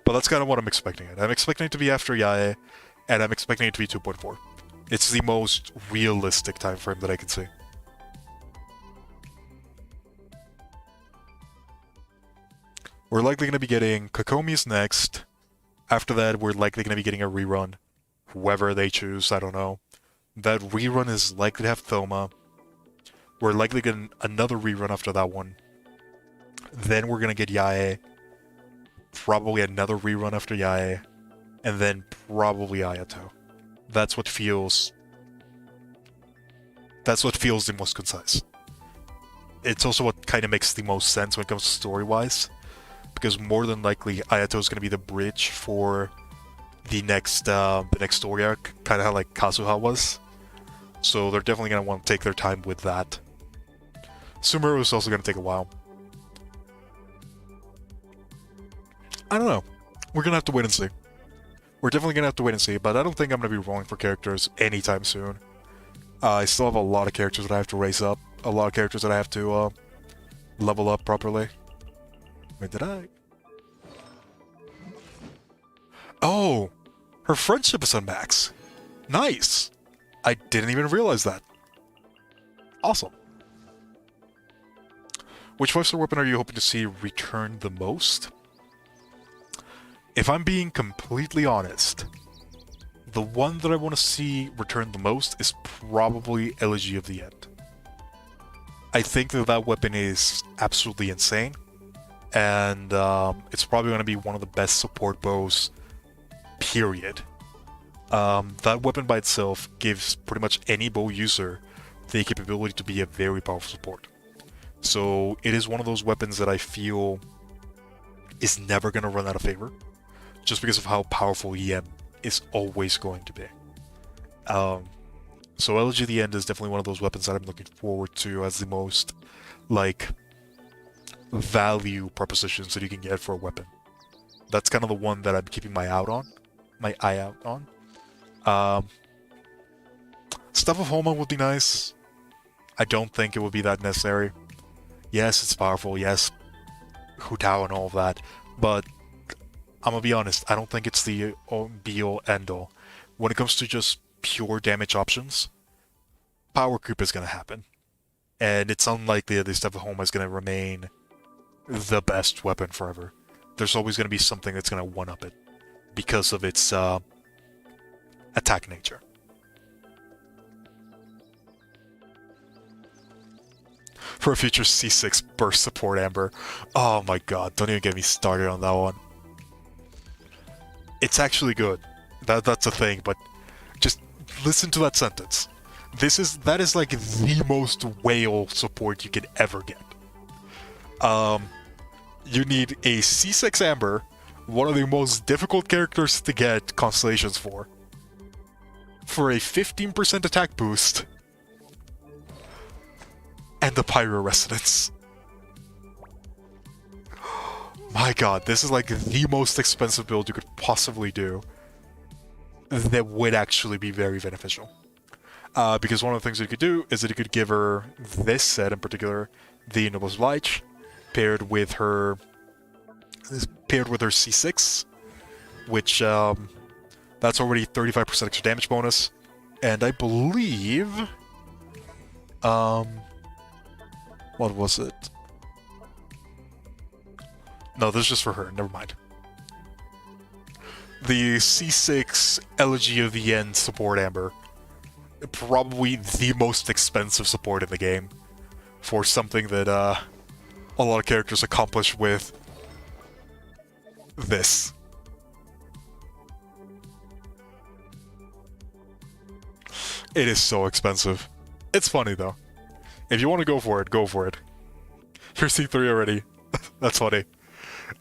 But that's kind of what I'm expecting it. I'm expecting it to be after Yae, and I'm expecting it to be 2.4. It's the most realistic time frame that I can see. We're likely going to be getting Kokomi's next. After that, we're likely going to be getting a rerun. Whoever they choose, I don't know. That rerun is likely to have Thoma. We're likely getting another rerun after that one. Then we're going to get Yae. Probably another rerun after Yae. And then probably Ayato. That's what feels the most concise. It's also what kind of makes the most sense when it comes to story-wise. Because more than likely, Ayato is going to be the bridge for the next story arc, kind of how like Kazuha was. So they're definitely gonna want to take their time with that. Sumeru is also gonna take a while. I don't know. We're gonna have to wait and see. We're definitely gonna have to wait and see, but I don't think I'm gonna be rolling for characters anytime soon. I still have a lot of characters that I have to raise up, a lot of characters that I have to level up properly. Wait, did I? Oh, her friendship is on max. Nice. I didn't even realize that. Awesome. Which 5-star weapon are you hoping to see return the most? If I'm being completely honest, the one that I want to see return the most is probably Elegy of the End. I think that that weapon is absolutely insane, and it's probably going to be one of the best support bows, period. That weapon by itself gives pretty much any bow user the capability to be a very powerful support. So it is one of those weapons that I feel is never going to run out of favor, just because of how powerful EM is always going to be. So Elegy of the End is definitely one of those weapons that I'm looking forward to as the most, like, value propositions that you can get for a weapon. That's kind of the one that I'm keeping my eye out on. Stuff of Homa would be nice. I don't think it would be that necessary. Yes, it's powerful, yes, Hutao and all of that, but I'm gonna be honest, I don't think it's the be-all, end-all. When it comes to just pure damage options, power creep is gonna happen. And it's unlikely that this Stuff of Homa is gonna remain the best weapon forever. There's always gonna be something that's gonna one-up it, because of its attack nature. For a future C6 burst support Amber. Oh my god, don't even get me started on that one. It's actually good. That's a thing, but just listen to that sentence. That is like the most whale support you could ever get. You need a C6 Amber, one of the most difficult characters to get constellations for a 15% attack boost, and the Pyro Resonance. My god, this is like the most expensive build you could possibly do that would actually be very beneficial. Because one of the things that you could do is that you could give her this set in particular, the Nobles Light, paired with her C6, which that's already 35% extra damage bonus, and I believe what was it? No, this is just for her. Never mind. The C6 Elegy of the End support Amber. Probably the most expensive support in the game. For something that a lot of characters accomplish with this. It is so expensive. It's funny though. If you want to go for it, go for it. You're C3 already. That's funny.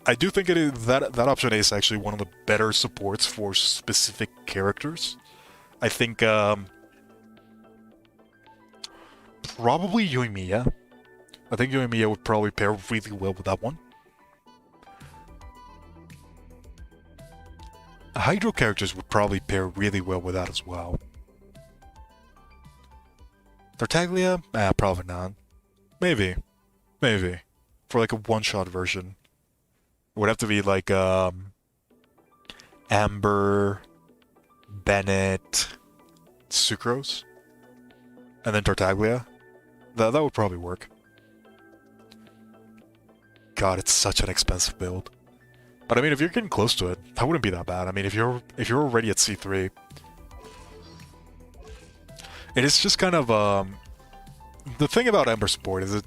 I do think that option is actually one of the better supports for specific characters. I think probably Yoimiya. I think Yoimiya would probably pair really well with that one. Hydro characters would probably pair really well with that as well. Tartaglia? Probably not. Maybe. For like a one-shot version. It would have to be like, Amber, Bennett, Sucrose, and then Tartaglia. That would probably work. God, it's such an expensive build. But I mean, if you're getting close to it, that wouldn't be that bad. I mean, if you're already at C3... It is just kind of, the thing about Amber support is that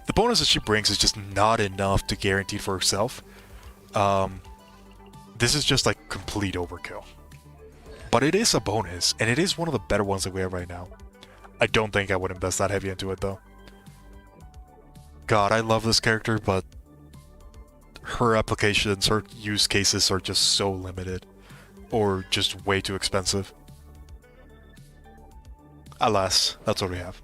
the bonus that she brings is just not enough to guarantee for herself. This is just like complete overkill. But it is a bonus, and it is one of the better ones that we have right now. I don't think I would invest that heavy into it, though. God, I love this character, but her applications, her use cases are just so limited. or just way too expensive. Alas, that's what we have.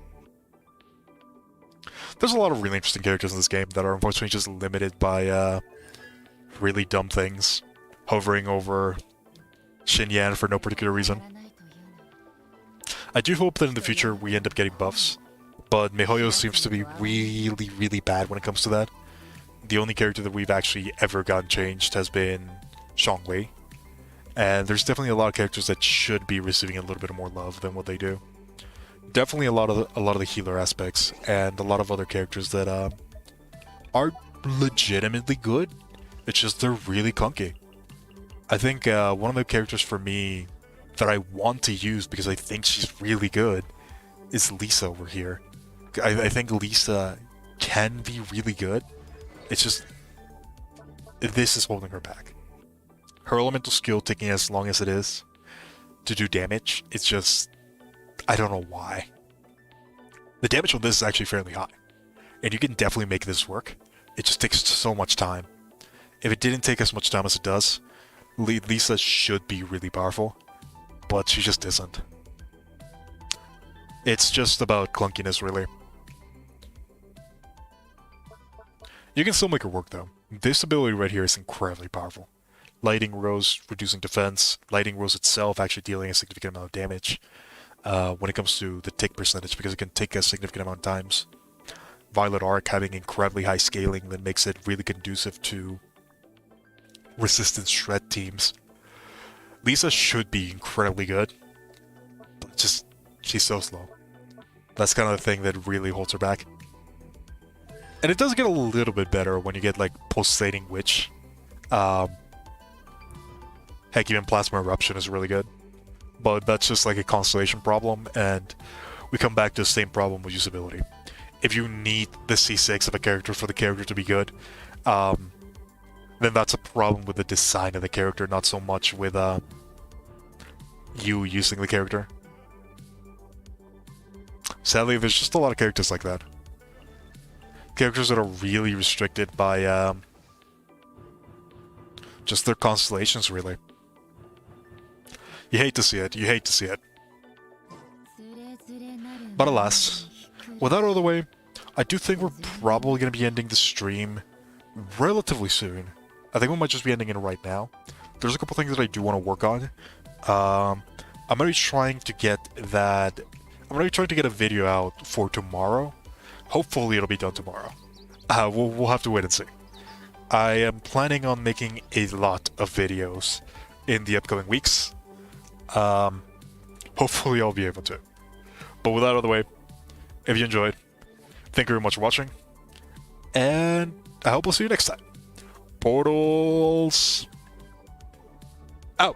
There's a lot of really interesting characters in this game that are unfortunately just limited by really dumb things. Hovering over Xinyan for no particular reason. I do hope that in the future we end up getting buffs, but Mihoyo seems to be really, really bad when it comes to that. The only character that we've actually ever gotten changed has been Xiangwei, and there's definitely a lot of characters that should be receiving a little bit more love than what they do. Definitely a lot of the healer aspects, and a lot of other characters that are legitimately good. It's just they're really clunky. I think one of the characters for me that I want to use because I think she's really good is Lisa over here. I think Lisa can be really good. It's just this is holding her back. Her elemental skill taking as long as it is to do damage, it's just I don't know why. The damage on this is actually fairly high, and you can definitely make this work. It just takes so much time. If it didn't take as much time as it does, Lisa should be really powerful, but she just isn't. It's just about clunkiness, really. You can still make it work, though. This ability right here is incredibly powerful. Lighting Rose reducing defense, Lighting Rose itself actually dealing a significant amount of damage when it comes to the tick percentage, because it can tick a significant amount of times. Violet Arc having incredibly high scaling that makes it really conducive to resistance shred teams. Lisa should be incredibly good, but just she's so slow. That's kind of the thing that really holds her back. And it does get a little bit better when you get like pulsating witch. Heck, even plasma eruption is really good, but that's just like a constellation problem, and we come back to the same problem with usability. If you need the C6 of a character for the character to be good, then that's a problem with the design of the character, not so much with you using the character. Sadly, there's just a lot of characters like that. Characters that are really restricted by just their constellations, really. You hate to see it, you hate to see it. But alas, with that out of the way, I do think we're probably going to be ending the stream relatively soon. I think we might just be ending it right now. There's a couple things that I do want to work on. I'm going to be trying to get that... I'm going to be trying to get a video out for tomorrow. Hopefully it'll be done tomorrow. We'll have to wait and see. I am planning on making a lot of videos in the upcoming weeks. Hopefully I'll be able to. But with that out of the way, if you enjoyed, thank you very much for watching, and I hope we'll see you next time. Portals out.